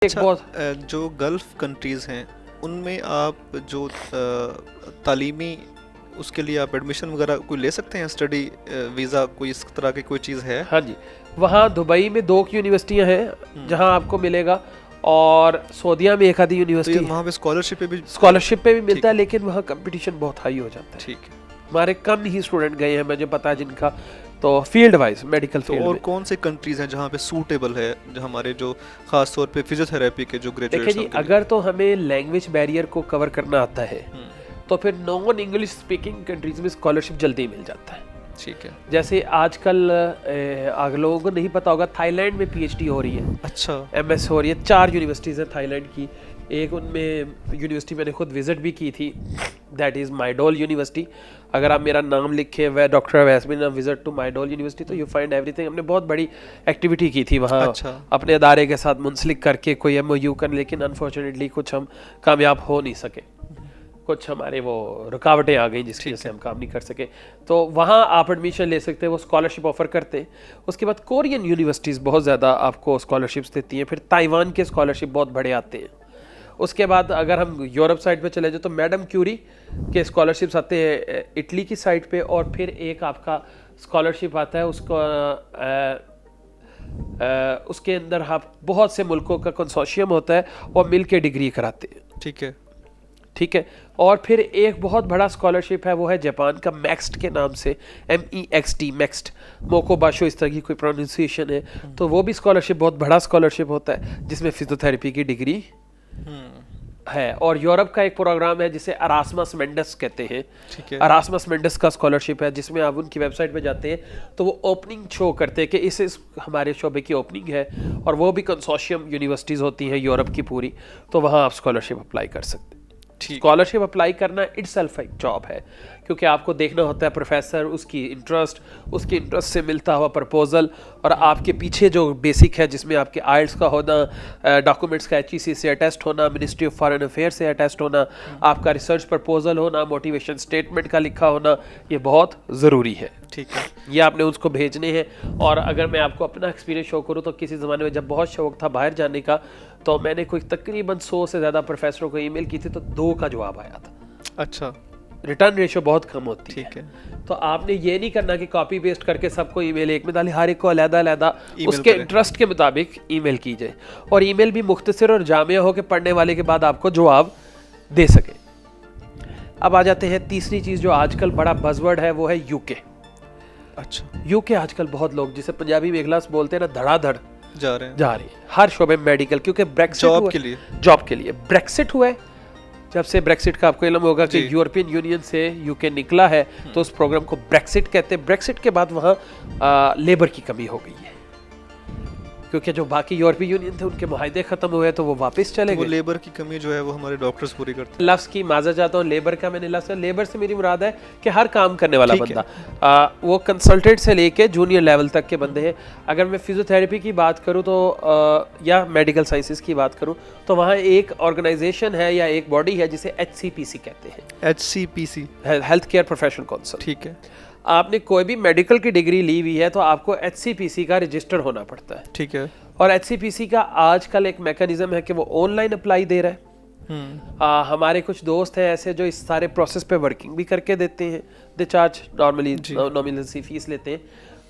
अच्छा, बहुत जो गल्फ कंट्रीज़ हैं उनमें आप जो तालीमी उसके लिए आप एडमिशन वगैरह कोई ले सकते हैं, स्टडी वीज़ा कोई इस तरह की कोई चीज़ है? हाँ जी, वहाँ दुबई में 2 यूनिवर्सिटियाँ हैं जहाँ आपको मिलेगा, और सऊदीया में एक आधी तो ये यूनिवर्सिटी वहाँ पे स्कॉलरशिप पे भी स्कॉलरशिप पे भी ठीक मिलता है, है, लेकिन वहाँ कंपटीशन बहुत हाई हो जाता है। ठीक है। हमारे कम ही स्टूडेंट गए हैं, मुझे पता है जिनका, तो फील्ड वाइज मेडिकल तो फील्ड और में। कौन से कंट्रीज़ हैं जहाँ पे सूटेबल है, जो हमारे जो ख़ास तौर पे फिजियोथेरेपी के जो देखिए ग्रेजुएट्स हैं जी, उनके लिए? अगर तो हमें लैंग्वेज बैरियर को कवर करना आता है हुँ, तो फिर नॉन इंग्लिश स्पीकिंग कंट्रीज में स्कॉलरशिप जल्दी मिल जाता है। ठीक है। जैसे आजकल आप लोगों को नहीं पता होगा, थाईलैंड में पीएचडी हो रही है, अच्छा, एमएस हो रही है। 4 यूनिवर्सिटीज़ हैं थाईलैंड की। एक उनमें यूनिवर्सिटी मैंने खुद विजिट भी की थी, दैट इज़ माइडोल यूनिवर्सिटी। अगर आप मेरा नाम लिखें, वह डॉक्टर वैसमिन विजिट टू माइडोल यूनिवर्सिटी, तो यू फाइंड एवरीथिंग। हमने बहुत बड़ी एक्टिविटी की थी वहाँ, अच्छा, अपने अदारे के साथ मुंसलिक करके कोई एमओयू कर, लेकिन अनफॉर्चुनेटली कुछ हम कामयाब हो नहीं सके, कुछ हमारे वो रुकावटें आ गई जिसकी वजह से हम काम नहीं कर सके। तो वहाँ आप एडमिशन ले सकते हैं, वो स्कॉलरशिप ऑफर करते हैं। उसके बाद कोरियन यूनिवर्सिटीज़ बहुत ज़्यादा आपको स्कॉलरशिप्स देती हैं, फिर ताइवान के स्कॉलरशिप बहुत बड़े आते हैं। उसके बाद अगर हम यूरोप साइड पे चले जाए तो मैडम क्यूरी के स्कॉलरशिप्स आते हैं इटली की साइड पे, और फिर एक आपका स्कॉलरशिप आता है उसको उसके अंदर आप बहुत से मुल्कों का कंसोर्शियम होता है और मिल के डिग्री कराते हैं, ठीक है। ठीक है। और फिर एक बहुत बड़ा स्कॉलरशिप है, वो है जापान का मैक्स्ट के नाम से, MEXT, मैक्स्ट, मोको बाशो इस तरह की कोई प्रोनाउंसिएशन है। तो वो भी स्कॉलरशिप बहुत बड़ा स्कॉलरशिप होता है, जिसमें फिजियोथेरेपी की डिग्री हुँ, है। और यूरोप का एक प्रोग्राम है जिसे अरास्मस मेंडस कहते हैं। ठीक है। अरास्मस मेंडस का स्कॉलरशिप है, जिसमें आप उनकी वेबसाइट पे जाते हैं तो वो ओपनिंग शो करते हैं कि इस हमारे शोबे की ओपनिंग है, और वो भी कंसोर्शियम यूनिवर्सिटीज़ होती हैं यूरोप की पूरी, तो वहाँ आप स्कॉलरशिप अप्लाई कर सकते हैं। ठीक। स्कॉलरशिप अप्लाई करना इटसेल्फ एक जॉब है, क्योंकि आपको देखना होता है प्रोफेसर, उसकी इंटरेस्ट से मिलता हुआ प्रपोजल, और आपके पीछे जो बेसिक है जिसमें आपके आइल्स का होना, डॉक्यूमेंट्स का HEC से अटेस्ट होना, मिनिस्ट्री ऑफ फॉरेन अफेयर से अटेस्ट होना, आपका रिसर्च प्रपोजल होना, मोटिवेशन स्टेटमेंट का लिखा होना, ये बहुत ज़रूरी है। ठीक है। ये आपने उसको भेजने हैं। और अगर मैं आपको अपना एक्सपीरियंस शो करूँ तो किसी ज़माने में जब बहुत शौक था बाहर जाने का, तो मैंने कोई तकरीबन 100 से ज़्यादा प्रोफेसरों को ईमेल की थी, तो 2 का जवाब आया था। अच्छा, रिटर्न रेशियो बहुत कम होती है। ठीक है। तो आपने ये नहीं करना कि कॉपी पेस्ट करके सबको ईमेल एक में डाली, हर एक को अलग-अलग ईमेल उसके करें। इंटरेस्ट के मुताबिक ईमेल कीजिए, और ईमेल भी मुख्तसर और जामिया हो के पढ़ने वाले के बाद आपको जवाब दे सके। अब आ जाते हैं तीसरी चीज़ जो आजकल बड़ा बज़वर्ड है, वो है यूके। अच्छा, यूके आजकल बहुत लोग, जिसे पंजाबी में इखलास बोलते हैं ना, धड़ाधड़ जा रहे हैं जा रही है हर शोबे में मेडिकल, क्योंकि ब्रेक्सिट जॉब के लिए ब्रेक्सिट हुआ है। जब से ब्रेक्सिट का आपको इल्म होगा कि जी। यूरोपियन यूनियन से यूके निकला है, तो उस प्रोग्राम को ब्रेक्सिट कहते हैं। ब्रेक्सिट के बाद वहाँ लेबर की कमी हो गई है, क्योंकि जो बाकी यूरोपीय यूनियन थे उनके मुआहदे खत्म हुए, तो वो वापस चले तो वो गए। लेबर की कमी जो है वो हमारे डॉक्टर्स पूरी करते हैं। लफ्ज़ की माजा चाहता हूँ, लेबर का मैंने लफ्ज़, लेबर से मेरी मुराद है कि हर काम करने वाला ठीक है। बंदा, वो कंसल्टेंट से लेके जूनियर लेवल तक के बंदे हैं। अगर मैं फिजियोथेरेपी की बात करूँ तो या मेडिकल साइंसेस की बात करूँ, तो वहाँ एक ऑर्गेनाइजेशन है या एक बॉडी है जिसे HCPC कहते हैं, HCPC, health care professional council. ठीक है, आपने कोई भी मेडिकल की डिग्री ली हुई है तो आपको HCPC का रजिस्टर होना पड़ता है, ठीक है। और HCPC का आजकल एक मैकेनिज्म है कि वो ऑनलाइन अप्लाई दे रहा है। हमारे कुछ दोस्त हैं ऐसे जो इस सारे प्रोसेस पे वर्किंग भी करके देते हैं, दे चार्ज नॉर्मली नॉमिनल सी फीस लेते हैं।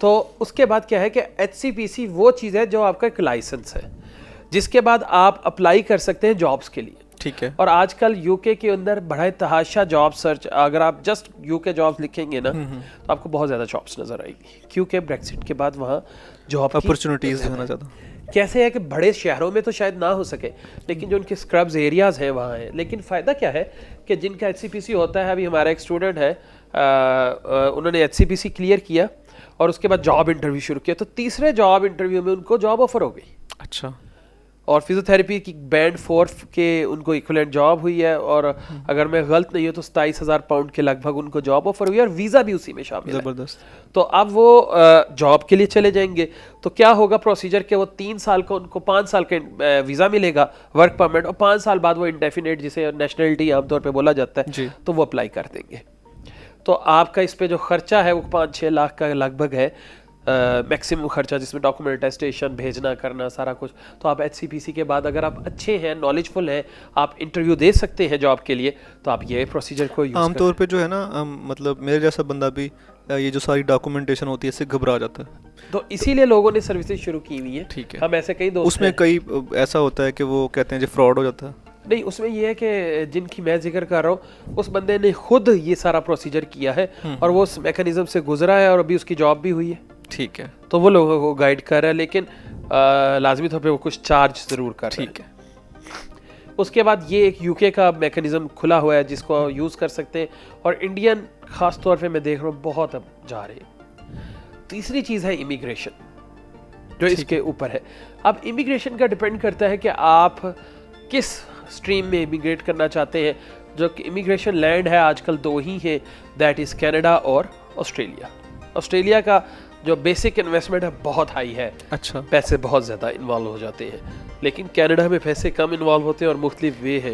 तो उसके बाद क्या है कि HCPC वो चीज़ है जो आपका एक लाइसेंस है, जिसके बाद आप अप्लाई कर सकते हैं जॉब्स के लिए। ठीक है। और आजकल यूके के अंदर बड़ा तहाशा जॉब सर्च, अगर आप जस्ट यूके जॉब्स लिखेंगे ना तो आपको बहुत ज़्यादा जॉब्स नज़र आएगी, क्योंकि ब्रेक्सिट के बाद वहाँ जॉब अपॉर्चुनिटीज़ होना ज़्यादा। कैसे है कि बड़े शहरों में तो शायद ना हो सके, लेकिन जो उनके स्क्रब्स एरियाज़ हैं वहाँ हैं। लेकिन फ़ायदा क्या है कि जिनका HCPC होता है, अभी हमारा एक स्टूडेंट है, उन्होंने HCPC क्लियर किया और उसके बाद जॉब इंटरव्यू शुरू किया, तो तीसरे जॉब इंटरव्यू में उनको जॉब ऑफर हो गई। अच्छा, और फिजियोथेरेपी की बैंड 4 के उनको इक्विवेलेंट जॉब हुई है, और अगर मैं गलत नहीं हूँ तो 27,000 पाउंड के लगभग उनको जॉब ऑफर हुई है, और वीज़ा भी उसी में शामिल है। ज़बरदस्त। तो अब वो जॉब के लिए चले जाएंगे, तो क्या होगा प्रोसीजर के, वो 3 साल का उनको 5 साल का वीज़ा मिलेगा, वर्क परमिट, और 5 साल बाद वो इंडेफिनेट, जिसे नेशनलिटी आमतौर पे बोला जाता है, तो वो अप्लाई कर देंगे। तो आपका इस पे जो खर्चा है वो 5-6 लाख का लगभग है, मैक्सिमम खर्चा जिसमें डॉक्यूमेंट अटेस्टेशन भेजना करना सारा कुछ, तो आप HCPC के बाद अगर आप अच्छे हैं, नॉलेजफुल हैं, आप इंटरव्यू दे सकते हैं जॉब के लिए, तो आप ये प्रोसीजर को यूज़ आमतौर पे जो है ना मतलब मेरे जैसा बंदा भी ये जो सारी डॉक्यूमेंटेशन होती है इससे घबरा जाता है। तो इसीलिए लोगों ने सर्विसेज शुरू की हुई है। ठीक है। हम ऐसे कई दोस्त उसमें हैं। कई ऐसा होता है कि वो कहते हैं जो फ्रॉड हो जाता है। नहीं, उसमें ये है कि जिनकी मैं जिक्र कर रहा हूँ उस बंदे ने खुद ये सारा प्रोसीजर किया है और वो उस मैकेनिज्म से गुजरा है और अभी उसकी जॉब भी हुई है। ठीक है, तो वो लोगों को गाइड कर रहा है, लेकिन लाजमी तौर पे वो कुछ चार्ज ज़रूर कर रहा है। ठीक है। उसके बाद ये एक यूके का मैकेनिज्म खुला हुआ है जिसको यूज़ कर सकते हैं, और इंडियन ख़ास तौर पे मैं देख रहा हूँ बहुत अब जा रहे हैं। तीसरी चीज़ है इमिग्रेशन, जो इसके ऊपर है। अब इमिग्रेशन का डिपेंड करता है कि आप किस स्ट्रीम में इमिग्रेट करना चाहते हैं। जो कि इमिग्रेशन लैंड है आजकल दो ही है, दैट इज़ कनाडा और ऑस्ट्रेलिया। ऑस्ट्रेलिया का जो बेसिक इन्वेस्टमेंट है बहुत हाई है, अच्छा, पैसे बहुत ज़्यादा इन्वॉल्व हो जाते हैं, लेकिन कनाडा में पैसे कम इन्वॉल्व होते हैं और मुख्तलिफ वे है